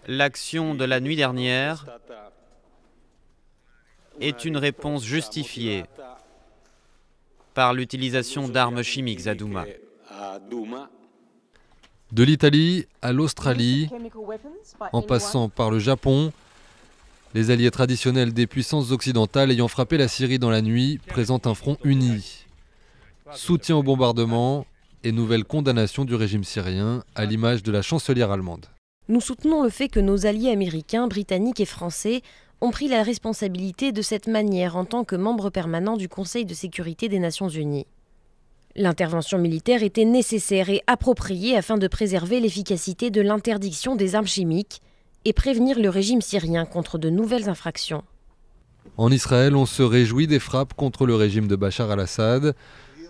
L'action de la nuit dernière est une réponse justifiée par l'utilisation d'armes chimiques à Douma. De l'Italie à l'Australie, en passant par le Japon, les alliés traditionnels des puissances occidentales ayant frappé la Syrie dans la nuit présentent un front uni. Soutien au bombardement et nouvelle condamnation du régime syrien, à l'image de la chancelière allemande. Nous soutenons le fait que nos alliés américains, britanniques et français ont pris la responsabilité de cette manière en tant que membres permanents du Conseil de sécurité des Nations Unies. L'intervention militaire était nécessaire et appropriée afin de préserver l'efficacité de l'interdiction des armes chimiques et prévenir le régime syrien contre de nouvelles infractions. En Israël, on se réjouit des frappes contre le régime de Bachar al-Assad.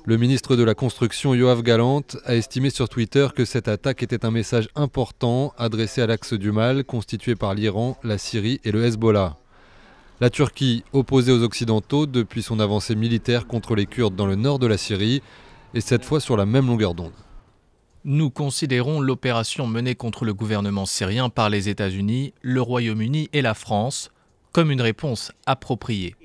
Le ministre de la Construction, Yoav Gallant, a estimé sur Twitter que cette attaque était un message important adressé à l'axe du mal constitué par l'Iran, la Syrie et le Hezbollah. La Turquie, opposée aux Occidentaux depuis son avancée militaire contre les Kurdes dans le nord de la Syrie, est cette fois sur la même longueur d'onde. Nous considérons l'opération menée contre le gouvernement syrien par les États-Unis, le Royaume-Uni et la France comme une réponse appropriée.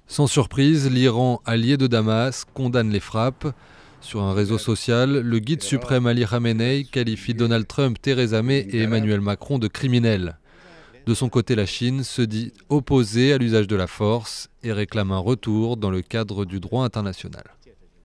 Sans surprise, l'Iran, allié de Damas, condamne les frappes. Sur un réseau social, le guide suprême Ali Khamenei qualifie Donald Trump, Theresa May et Emmanuel Macron de criminels. De son côté, la Chine se dit opposée à l'usage de la force et réclame un retour dans le cadre du droit international.